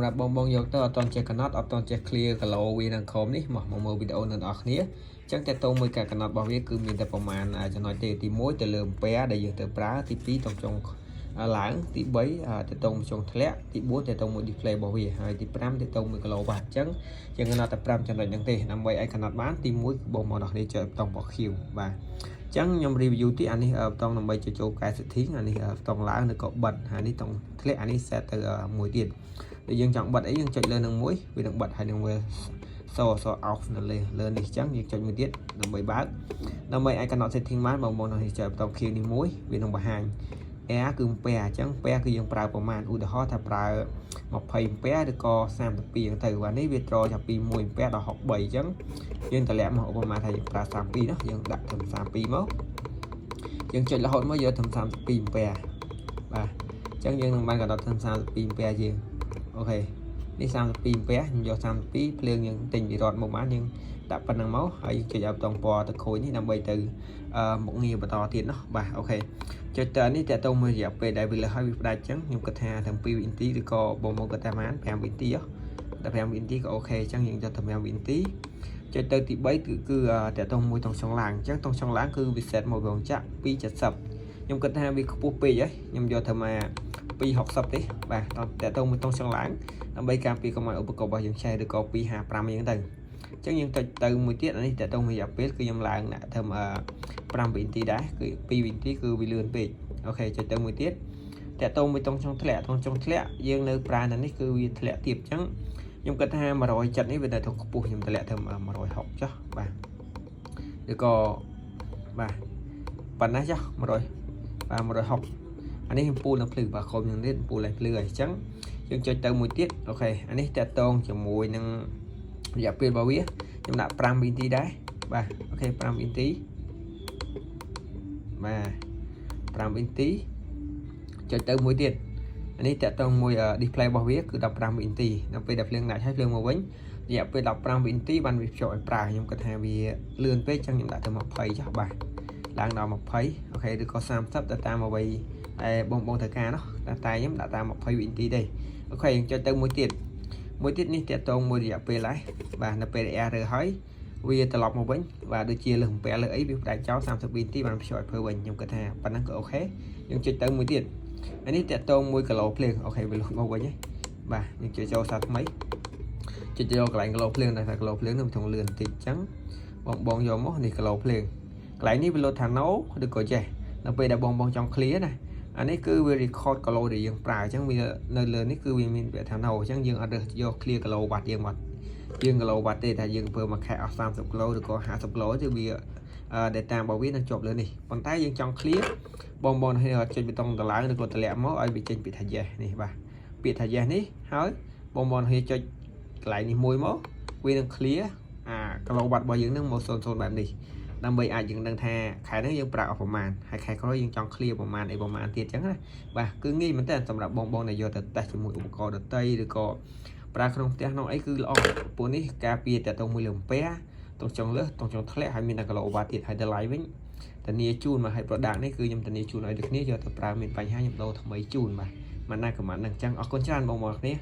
รับបងបងយកទៅអត់តន់ចេះកណត់អត់តន់ចេះ clear គីឡូវានឹងក្រុមនេះមកមើលវីដេអូនឹងអស់គ្នាអញ្ចឹងតើតោមួយការកណត់របស់វាគឺមានតែប្រមាណចំណុចទេទី1ទៅលើអំពែដែលយើងទៅប្រើទី2តង់ចុងឡើងទី3តើតោមួយចុងធ្លាក់ទី4តើតោមួយ display របស់វាហើយទី5តើតោមួយគីឡូវ៉ាត់អញ្ចឹងយើងកណត់តែ5ចំណុចហ្នឹងទេដើម្បីឲ្យកណត់បានទី1គឺបងមកដល់គ្នាចុចប៊ូតុងរបស់ Q បាទចឹងខ្ញុំ review ទីអានេះប៊ូតុងដើម្បីចូលកែ setting អានេះប៊ូតុងឡើងឬក៏បិទហើយនេះតង់ធ្លាក់អានេះ set ទៅមួយទៀតតែយើងចង់បិទអីយើងចុចលើនឹងមួយវានឹងបិទហើយនឹងវាស off នៅលើនេះចឹងយើងចុចមួយទៀតដើម្បីបើកដើម្បីឲ្យកណត់ setting បានបងមកនេះចុចប៊ូតុង Q នេះមួយវានឹងបង្ហាញ air គឺអំពែអញ្ចឹងអំពែគឺយើងប្រើប្រមាណឧទាហរណ៍ថាប្រើ20អំពែឬក៏32ទៅបាទនេះវាត្រចាប់ពី1អំពែដល់63អញ្ចឹងយើងតម្លាក់មកឧបមាថាយើងប្រើ32នោះយើងដាក់ត្រឹម32មកយើងចុចរហូតមកយកត្រឹម32អំពែបាទអញ្ចឹងយើងនឹងបានកណត់ត្រឹម32អំពែយើងអូខេនេះ32អំពែខ្ញុំយក32ភ្លើងយើងទិញពីរត់មកបានយើងដាក់ប៉ុណ្ណឹងមកហើយចុចឲ្យប៊ូតុងពណ៌ទៅខូចនេះដើម្បីទៅមុខងារបន្តទៀតនោះបាទអូខេចុចទៅនេះតើតោមួយរយៈពេលដែលវាលើសហើយវាផ្ដាច់អញ្ចឹងខ្ញុំគិតថាទាំង2វិនាទីឬក៏បងមកគិតថាបាន5វិនាទីតែ5វិនាទីក៏អូខេអញ្ចឹងយើងយកទៅ5វិនាទីចុចទៅទី3គឺតើតោមួយតង់ចុងឡើងអញ្ចឹងតង់ចុងឡើងគឺវា set មករងចាក់270ខ្ញុំគិតថាវាខ្ពស់ពេកហើយខ្ញុំយកទៅមក260ទេបាទតើតោមួយតង់ចុងឡើងដើម្បីការពារកុំឲ្យឧបករណ៍របស់យើងឆេះឬក៏255អញ្ចឹងទៅអញ្ចឹងយើងទៅមួយទៀតអានេះតើតោមួយរយៈពេលគឺខ្ញុំឡើងដាក់ធ្វើ5វិនាទីដែរគឺ2វិនាទីគឺវាលឿនពេកអូខេចុចទៅមួយទៀតតើតោមួយតង់ចុងធ្លាក់យើងនៅប្រើនៅនេះគឺវាធ្លាក់ទៀតអញ្ចឹងខ្ញុំគិតថា170នេះវានៅទៅខ្ពស់ខ្ញុំធ្លាក់ធ្វើ160ចុះបាទឬក៏បាទប៉ុណ្ណាចុះ100បាទ160អានេះខ្ញុំពូលនៅភ្លឺបាទក្រុមយ៉ាងនេះពូលឲ្យភ្លឺហើយអញ្ចឹងយើងចុចទៅមួយទៀតអូខេអានេះតើតងជាមួយនឹងរយៈពេលរបស់វាខ្ញុំដាក់5វិនាទីដែរបាទអូខេ5វិនាទីបាទ5វិនាទីចុចទៅមួយទៀតអានេះតើតងមួយ display របស់វាគឺ15វិនាទីដល់ពេលដែលភ្លើងដាច់ហើយភ្លើងមកវិញរយៈពេល15វិនាទីបានវាភ្ជាប់ឲ្យប្រើខ្ញុំគិតថាវាលឿនពេកអញ្ចឹងខ្ញុំដាក់ទៅ20ចុះបាទឡើងដល់20អូខេឬក៏30ទៅតាមអ្វីដែលបងត្រូវការនោះតែខ្ញុំដាក់តាម20វិនាទីទេអូខេយើងចុចទៅមួយទៀតនេះតើតងមួយរយៈពេលហើយបាទនៅពេល air រើហើយវាត្រឡប់មកវិញបាទដូចជាលើអំពែលើអីវាផ្ដាច់ចោល30វិនាទីបានភ្ជាប់ឲ្យធ្វើវិញខ្ញុំគិតថាប៉ុណ្ណឹងក៏អូខេយើងចុចទៅមួយទៀតអានេះតើតង1គីឡូភ្លើងអូខេវាលុបមកវិញហ៎បាទយើងចុចចូលសារថ្មីចុចយកកន្លែងគីឡូភ្លើងដែលថាគីឡូភ្លើងនឹងធំលឿនបន្តិចអញ្ចឹងបងយកមកនេះគីឡូភ្លើងកន្លែងនេះវាលោតថា no ឬក៏ yes នៅពេលដែលបងចង់ clear ណាអានេះគឺវា record គីឡូដែលយើងប្រើអញ្ចឹងវានៅលើនេះគឺវាមានពាក្យថា no អញ្ចឹងយើងអត់រើសយក clear គីឡូវ៉ាត់យើងមកយើងគីឡូវ៉ាត់ទេតែយើងធ្វើមួយខែអស់30គីឡូឬក៏50គីឡូទៅវាdata របស់វានឹងជាប់លើនេះប៉ុន្តែយើងចង់ clear បងឲ្យចុចប៊ូតុងតម្លើងឬក៏តម្លាក់មកឲ្យវាចេញពាក្យថា yes នេះបាទពាក្យថា yes នេះហើយបងឲ្យចុចកន្លែងនេះមួយមកវានឹង clear គីឡូវ៉ាត់របស់យើងនឹងមក00បែបនេះដើម្បីអាចយើងដឹងថាខែនេះយើងប្រើអស់ប្រមាណហើយខែក្រោយយើងចង់ clear ប្រមាណអីប្រមាណទៀតអញ្ចឹងណាបាទគឺងាយមែនតើសម្រាប់បងដែលយកទៅ test ជាមួយឧបករណ៍ដទៃឬក៏ប្រើក្នុងផ្ទះក្នុងអីគឺល្អពួកនេះការពារតែតមួយលើអំពែតង់ចុងលើសតង់ចុងធ្លាក់ហើយមានតែគីឡូវ៉ាត់ទៀតហើយតម្លៃវិញធានាជូនមកឲ្យ product នេះគឺខ្ញុំធានាជូនឲ្យដូចគ្នាយកទៅប្រើមានបញ្ហាខ្ញុំដូរថ្មីជូនបាទមិនណាក៏មិនហ្នឹងអញ្ចឹងអរគុណច្រើនបងប្អូនគ្នា